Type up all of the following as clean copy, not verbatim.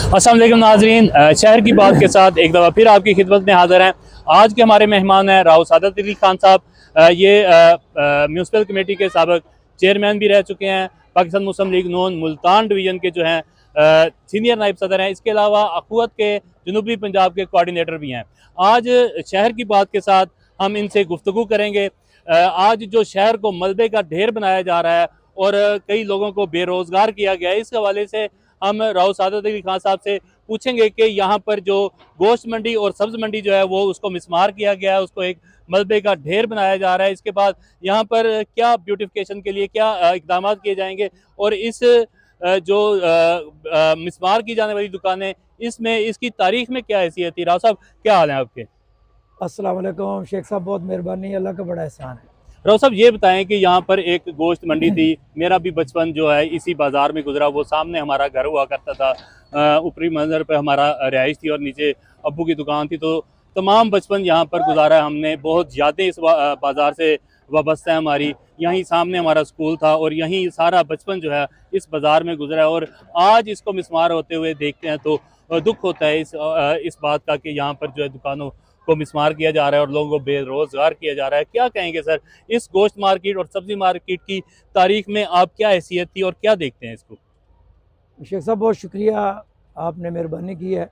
अस्सलाम वालेकुम नाजरीन, शहर की बात के साथ एक दफ़ा फिर आपकी खिदमत में हाज़िर हैं। आज के हमारे मेहमान हैं राव सादत अली खान साहब। ये म्यूनसिपल कमेटी के साबिक़ चेयरमैन भी रह चुके हैं। पाकिस्तान मुस्लिम लीग नून मुल्तान डिवीज़न के जो हैं सीनियर नायब सदर हैं। इसके अलावा अखवत के जनूबी पंजाब के कोऑर्डिनेटर भी हैं। आज शहर की बात के साथ हम इनसे गुफ्तगू करेंगे। आज जो शहर को मलबे का ढेर बनाया जा रहा है और कई लोगों को बेरोज़गार किया गया है, इस हवाले से हम राव सादत अली खान साहब से पूछेंगे कि यहाँ पर जो गोश्त मंडी और सब्ज़ मंडी जो है वो उसको मिसमार किया गया है, उसको एक मलबे का ढेर बनाया जा रहा है। इसके बाद यहाँ पर क्या ब्यूटिफिकेशन के लिए क्या इकदाम किए जाएंगे और इस जो मिसमार की जाने वाली दुकानें, इसमें इसकी तारीख में क्या हैसियत थी। राव साहब, क्या हाल है आपके? अस्सलाम वालेकुम शेख साहब, बहुत मेहरबानी, अल्लाह का बड़ा एहसान है। राव साहब, ये बताएं कि यहाँ पर एक गोश्त मंडी थी। मेरा भी बचपन जो है इसी बाज़ार में गुजरा। वो सामने हमारा घर हुआ करता था, ऊपरी मंजर पर हमारा रिहाइश थी और नीचे अब्बू की दुकान थी। तो तमाम बचपन यहाँ पर गुजारा है हमने। बहुत ज़्यादा इस बाज़ार से वाबस्ता है हमारी। यहीं सामने हमारा स्कूल था और यहीं सारा बचपन जो है इस बाज़ार में गुजरा है। और आज इसको मिसमार होते हुए देखते हैं तो दुख होता है इस बात का कि यहाँ पर जो है दुकानों को मिसमार किया जा रहा है और लोगों को बेरोज़गार किया जा रहा है। क्या कहेंगे सर, इस गोश्त मार्केट और सब्ज़ी मार्केट की तारीख में आप क्या हैसियत थी और क्या देखते हैं इसको? शेख साहब, बहुत शुक्रिया, आपने मेहरबानी की है।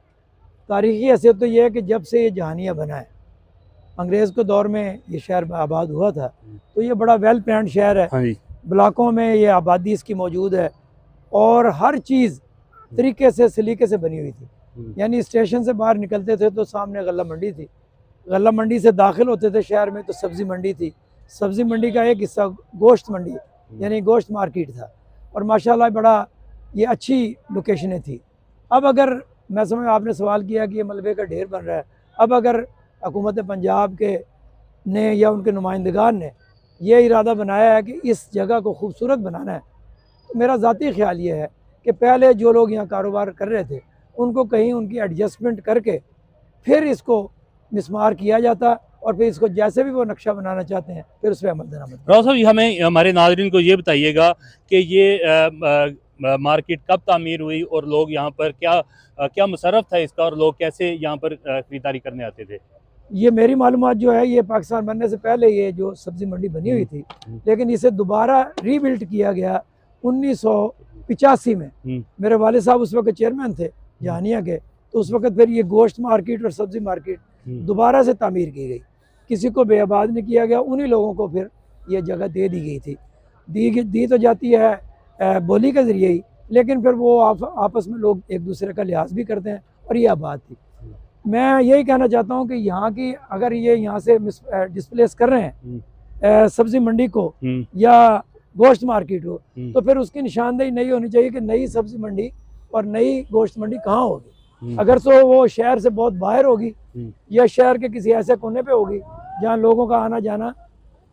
तारीख़ी हैसियत तो ये है कि जब से ये जहानिया बना है, अंग्रेज़ के दौर में ये शहर आबाद हुआ था, तो ये बड़ा वेल प्लान्ड शहर है। हाँ जी। ब्लॉकों में ये आबादी इसकी मौजूद है और हर चीज़ तरीके से सलीके से बनी हुई थी। यानी स्टेशन से बाहर निकलते थे तो सामने गल्ला मंडी थी, गल्ला मंडी से दाखिल होते थे शहर में तो सब्ज़ी मंडी थी, सब्ज़ी मंडी का एक हिस्सा गोश्त मंडी यानी गोश्त मार्केट था। और माशाल्लाह बड़ा ये अच्छी लोकेशनें थी। अब अगर मैं समझ, आपने सवाल किया कि ये मलबे का ढेर बन रहा है, अब अगर हुकूमत पंजाब के ने या उनके नुमाइंदगान ने ये इरादा बनाया है कि इस जगह को खूबसूरत बनाना है, तो मेरा ज़ाती ख्याल ये है कि पहले जो लोग यहाँ कारोबार कर रहे थे उनको कहीं उनकी एडजस्टमेंट करके फिर इसको मिसमार किया जाता और फिर इसको जैसे भी वो नक्शा बनाना चाहते हैं फिर उस पर अमल दरामद। राव साहब, हमें हमारे नाज़रीन को ये बताइएगा कि ये मार्केट कब तामीर हुई और लोग यहाँ पर क्या मुशर्रफ था इसका और लोग कैसे यहाँ पर खरीदारी करने आते थे? ये मेरी मालूमात जो है, ये पाकिस्तान बनने से पहले ये जो सब्ज़ी मंडी बनी हुई थी, लेकिन इसे दोबारा रीबिल्ड किया गया 1985 में। मेरे वाले साहब उस वक्त चेयरमैन थे जहानिया के, तो उस वक्त फिर ये गोश्त मार्केट और सब्ज़ी मार्केट दोबारा से तामीर की गई। किसी को बेआबाद नहीं किया गया, उन्हीं लोगों को फिर ये जगह दे दी गई थी। दी तो जाती है बोली के ज़रिए ही, लेकिन फिर वो आपस में लोग एक दूसरे का लिहाज भी करते हैं और ये आबाद थी। मैं यही कहना चाहता हूँ कि यहाँ की अगर ये यहाँ से डिस्प्लेस कर रहे हैं सब्ज़ी मंडी को या गोश्त मार्केट को, तो फिर उसकी निशानदेही नहीं होनी चाहिए कि नई सब्ज़ी मंडी और नई गोश्त मंडी कहाँ होगी। अगर तो वो शहर से बहुत बाहर होगी या शहर के किसी ऐसे कोने पे होगी जहाँ लोगों का आना जाना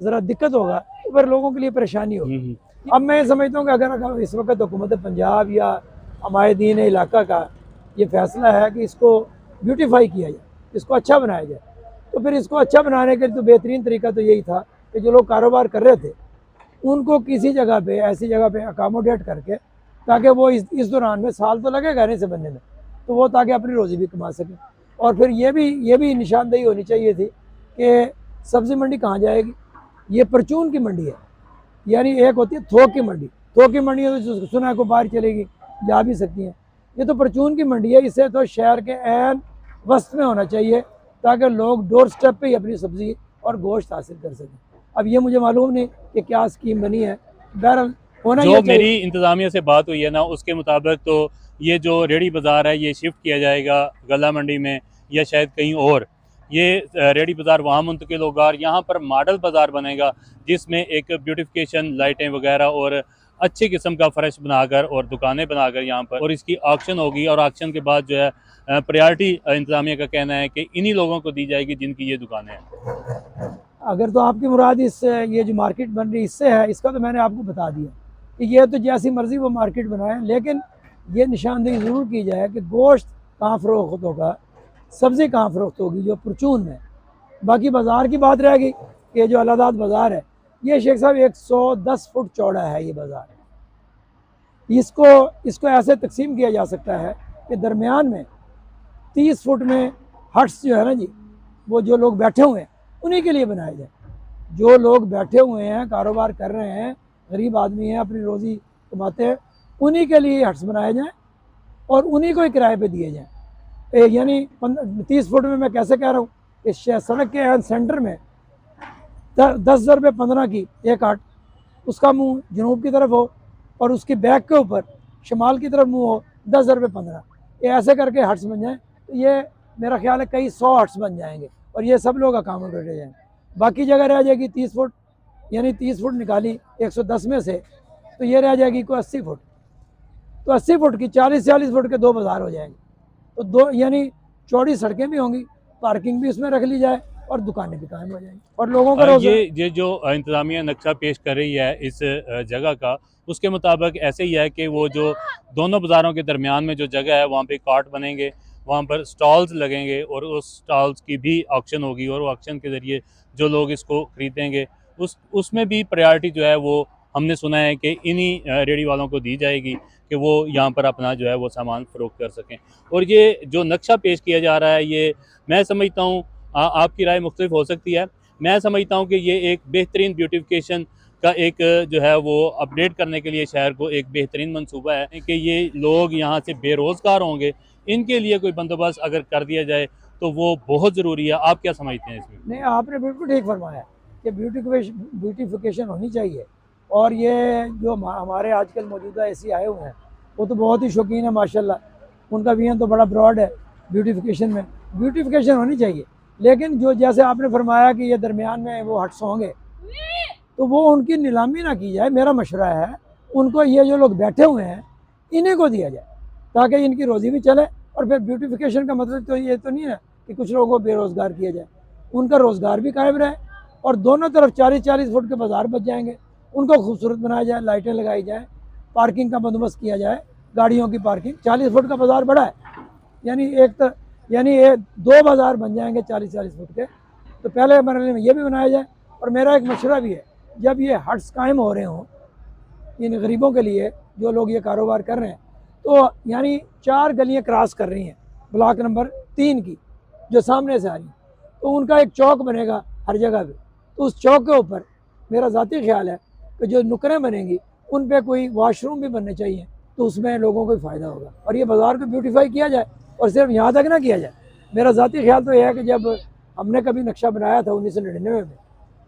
ज़रा दिक्कत होगा, तो फिर लोगों के लिए परेशानी होगी। अब मैं समझता हूँ कि अगर इस वक्त हुकूमत पंजाब या हमारे दीन इलाका का ये फैसला है कि इसको ब्यूटीफाई किया जाए, इसको अच्छा बनाया जाए, तो फिर इसको अच्छा बनाने के लिए तो बेहतरीन तरीका तो यही था कि जो लोग कारोबार कर रहे थे उनको किसी जगह पे ऐसी जगह पे अकामोडेट करके, ताकि वो इस दौरान में साल तो लगेगा नहीं से बनने में, तो वो ताकि अपनी रोज़ी भी कमा सकें। और फिर ये भी निशानदेही होनी चाहिए थी कि सब्ज़ी मंडी कहाँ जाएगी। ये परचून की मंडी है, यानी एक होती है थोक की मंडी। थोक की मंडी है तो सुना को बाहर चलेगी, जा भी सकती हैं। ये तो परचून की मंडी है, इसे तो शहर के ऐन वस्त में होना चाहिए ताकि लोग डोर स्टेप पे ही अपनी सब्ज़ी और गोश्त हासिल कर सकें। अब ये मुझे मालूम नहीं कि क्या स्कीम बनी है, बहरहाल होना जो मेरी इंतज़ामिया से बात हुई है ना, उसके मुताबिक तो ये जो रेडी बाज़ार है ये शिफ्ट किया जाएगा गला मंडी में या शायद कहीं और। ये रेडी बाज़ार वहाँ मुंतकिल होगा और यहाँ पर मॉडल बाज़ार बनेगा जिसमें एक ब्यूटिफिकेशन लाइटें वगैरह और अच्छी किस्म का फ़र्श बनाकर और दुकानें बनाकर यहाँ पर, और इसकी ऑक्शन होगी और ऑक्शन के बाद जो है प्रायोरिटी इंतज़ामिया का कहना है कि इन्हीं लोगों को दी जाएगी जिनकी ये दुकानें हैं। अगर तो आपकी मुराद इस ये जो मार्केट बन रही इससे है, इसका तो मैंने आपको बता दिया कि ये तो जैसी मर्ज़ी वो मार्केट बनाए, लेकिन ये निशानदेही ज़रूर की जाए कि गोश्त कहाँ फ़रोख्त होगा, सब्ज़ी कहाँ फ़रोख्त होगी, जो परचून में। बाकी बाज़ार की बात रहेगी कि जो अलाहाबाद बाज़ार है, ये शेख साहब 110 फुट चौड़ा है ये बाज़ार। इसको ऐसे तकसीम किया जा सकता है कि दरमियान में 30 फुट में हट्स जो है ना जी, वो जो लोग बैठे हुए हैं उन्हीं के लिए बनाए जाए। जो लोग बैठे हुए हैं, कारोबार कर रहे हैं, गरीब आदमी हैं, अपनी रोज़ी कमाते हैं, उन्हीं के लिए हट्स बनाए जाएँ और उन्हीं को ही किराए पे दिए जाएँ। यानी 30 फुट में मैं कैसे कह रहा हूँ, इस सड़क के सेंटर में 10,000 रुपये 15 की एक हट, उसका मुंह जनूब की तरफ हो और उसकी बैक के ऊपर शमाल की तरफ मुंह हो, 10,000 रुपये 15। ये ऐसे करके हट्स बन जाएँ तो ये मेरा ख्याल है कई 100 हट्स बन जाएंगे और ये सब लोग अकाउंट रह जाएंगे। बाकी जगह रह जाएगी 30 फुट, यानी 30 फुट निकाली 110 में से, तो ये रह जाएगी कोई 80 फुट। तो 80 फुट की 40-40 फुट के 2 बाज़ार हो जाएंगे। तो 2 यानी चौड़ी सड़कें भी होंगी, पार्किंग भी उसमें रख ली जाए और दुकानें भी कायम हो जाएंगी और लोगों का ये जो इंतज़ामिया नक्शा पेश कर रही है इस जगह का, उसके मुताबिक ऐसे ही है कि वो जो दोनों बाज़ारों के दरमियान में जो जगह है वहाँ पे कार्ट बनेंगे, वहाँ पर स्टॉल्स लगेंगे और उस स्टॉल्स की भी ऑक्शन होगी और वो ऑक्शन के ज़रिए जो लोग इसको ख़रीदेंगे उसमें भी प्रायोरिटी जो है वो हमने सुना है कि इन्हीं रेडी वालों को दी जाएगी कि वो यहाँ पर अपना जो है वो सामान फ़रोख्त कर सकें। और ये जो नक्शा पेश किया जा रहा है, ये मैं समझता हूँ, आपकी राय मुख्तलिफ हो सकती है, मैं समझता हूँ कि ये एक बेहतरीन ब्यूटिफिकेशन का एक जो है वो अपडेट करने के लिए शहर को एक बेहतरीन मंसूबा है कि ये लोग यहाँ से बेरोज़गार होंगे, इनके लिए कोई बंदोबस्त अगर कर दिया जाए तो वो बहुत ज़रूरी है। आप क्या समझते हैं इसमें? नहीं, आपने बिल्कुल ठीक फरमाया कि ब्यूटिफिकेशन होनी चाहिए। और ये जो हमारे आजकल मौजूदा एसी आए हुए हैं वो तो बहुत ही शौकीन है माशाल्लाह, उनका विजन तो बड़ा ब्रॉड है ब्यूटिफिकेशन में। ब्यूटिफिकेशन होनी चाहिए, लेकिन जो जैसे आपने फरमाया कि ये दरमियान में वो हट्स होंगे तो वो उनकी नीलामी ना की जाए। मेरा मशवरा है उनको, ये जो लोग बैठे हुए हैं इन्हीं को दिया जाए ताकि इनकी रोज़ी भी चले। और फिर ब्यूटिफिकेशन का मतलब तो ये तो नहीं है कि कुछ लोगों को बेरोज़गार किया जाए, उनका रोज़गार भी कायम रहे और दोनों तरफ 40-40 फुट के बाज़ार बच जाएंगे। उनको खूबसूरत बनाया जाए, लाइटें लगाई जाए, पार्किंग का बंदोबस्त किया जाए, गाड़ियों की पार्किंग। 40 फुट का बाज़ार बड़ा है, यानी 2 बाज़ार बन जाएंगे 40-40 फुट के। तो पहले मरहले में ये भी बनाया जाए। और मेरा एक मशवरा भी है, जब ये हट्स कायम हो रहे हों इन गरीबों के लिए जो लोग ये कारोबार कर रहे हैं, तो यानी 4 गलियाँ क्रॉस कर रही हैं ब्लॉक नंबर 3 की जो सामने से आ रही हैं, तो उनका एक चौक बनेगा हर जगह पे। तो उस चौक के ऊपर मेरा ज़ाती ख्याल है कि जो नुकरें बनेंगी उन पे कोई वॉशरूम भी बनने चाहिए, तो उसमें लोगों को फ़ायदा होगा और ये बाज़ार को ब्यूटीफाई किया जाए। और सिर्फ यहाँ तक ना किया जाए, मेरा ज़ाती ख्याल तो यह है कि जब हमने कभी नक्शा बनाया था 1999 में,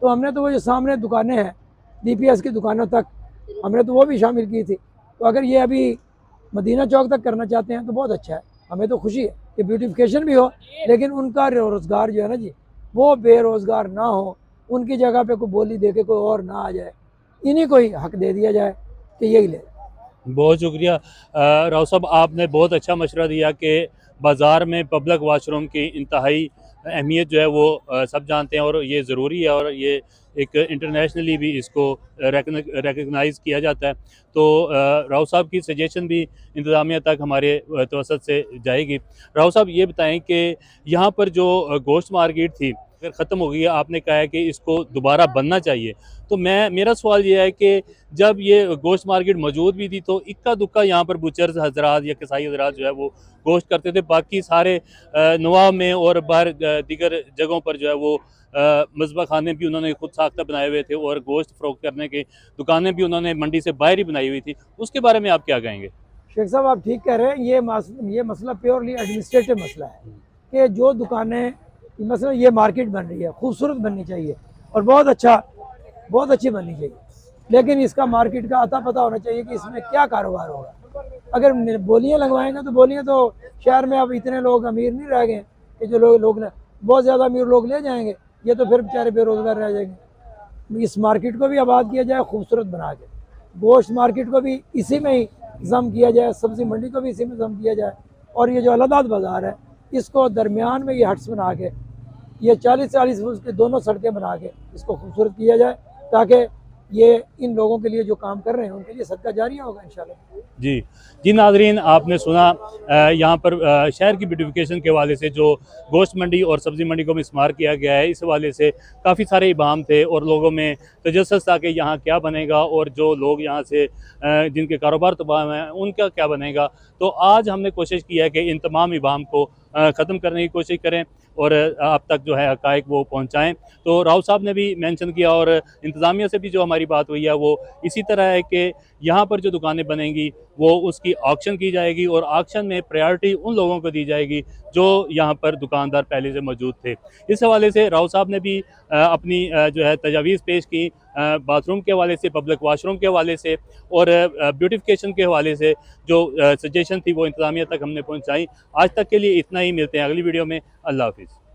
तो हमने तो वो जो सामने दुकानें हैं DPS की दुकानों तक हमने तो वो भी शामिल की थी। तो अगर ये अभी मदीना चौक तक करना चाहते हैं तो बहुत अच्छा है, हमें तो खुशी है कि ब्यूटिफिकेशन भी हो, लेकिन उनका रोज़गार जो है ना जी, वो बेरोज़गार ना हो, उनकी जगह पे कोई बोली दे के कोई और ना आ जाए, इन्हीं को ही हक दे दिया जाए कि यही ले। बहुत शुक्रिया राव साहब, आपने बहुत अच्छा मशवरा दिया कि बाज़ार में पब्लिक वाशरूम की इंतहाई अहमियत जो है वो सब जानते हैं और ये ज़रूरी है और ये एक इंटरनेशनली भी इसको रिकग्नाइज़ किया जाता है। तो राव साहब की सजेशन भी इंतज़ामिया तक हमारे तवसत से जाएगी। राव साहब, ये बताएं कि यहाँ पर जो गोश्त मार्केट थी अगर ख़त्म हो गई है, आपने कहा है कि इसको दोबारा बनना चाहिए, तो मेरा सवाल ये है कि जब ये गोश्त मार्केट मौजूद भी थी तो इक्का दुक्का यहाँ पर बुचर्स हजरात या कसाई हजरात जो है वो गोश्त करते थे, बाकी सारे नवाब में और बाहर दीगर जगहों पर जो है वो मज़बा खाने भी उन्होंने खुद साख्ता बनाए हुए थे और गोश्त फ़रोख्त करने की दुकानें भी उन्होंने मंडी से बाहर ही बनाई हुई थी। उसके बारे में आप क्या कहेंगे? शेख साहब, आप ठीक कह रहे हैं। ये मसला प्योरली एडमिनिस्ट्रेटिव मसला है कि जो दुकानें, मसला ये मार्केट बन रही है, खूबसूरत बननी चाहिए और बहुत अच्छी बननी चाहिए, लेकिन इसका मार्केट का अता पता होना चाहिए कि इसमें क्या कारोबार होगा। अगर बोलियाँ लगवाएंगे तो बोलियाँ तो शहर में अब इतने लोग अमीर नहीं रह गए कि जो लोग बहुत ज़्यादा अमीर लोग ले जाएंगे, ये तो फिर बेचारे बेरोज़गार रह जाएंगे। इस मार्केट को भी आबाद किया जाए खूबसूरत बना के, गोश्त मार्केट को भी इसी में ही जम किया जाए, सब्ज़ी मंडी को भी इसी में जम किया जाए और ये जो अलाहाबाद बाज़ार है इसको दरमियान में ये हट्स बना के, ये 40-40 फुट की दोनों सड़कें बना के इसको खूबसूरत किया जाए ताकि ये इन लोगों के लिए जो काम कर रहे हैं उनके लिए सदका जारिया होगा इंशाल्लाह। जी जी नाजरीन, आपने सुना यहाँ पर शहर की ब्यूटिफिकेशन के हवाले से जो गोश्त मंडी और सब्ज़ी मंडी को मिसमार किया गया है, इस हवाले से काफ़ी सारे इबाम थे और लोगों में तजस्सुस था कि यहाँ क्या बनेगा और जो लोग यहाँ से जिनके कारोबार तबाह हैं उनका क्या बनेगा। तो आज हमने कोशिश की है कि इन तमाम इबाम को ख़त्म करने की कोशिश करें और आप तक जो है हक़ाइक़ वो पहुँचाएँ। तो राव साहब ने भी मेंशन किया और इंतज़ामिया से भी जो हमारी बात हुई है वो इसी तरह है कि यहाँ पर जो दुकानें बनेंगी वो उसकी ऑक्शन की जाएगी और ऑक्शन में प्रायोरिटी उन लोगों को दी जाएगी जो यहाँ पर दुकानदार पहले से मौजूद थे। इस हवाले से राव साहब ने भी अपनी जो है तजावीज़ पेश की बाथरूम के हवाले से, पब्लिक वाशरूम के हवाले से और ब्यूटिफिकेशन के हवाले से जो सजेशन थी वो इंतज़ामिया तक हमने पहुँचाई। आज तक के लिए इतना ही, मिलते हैं अगली वीडियो में। अल्लाह हाफ़िज़।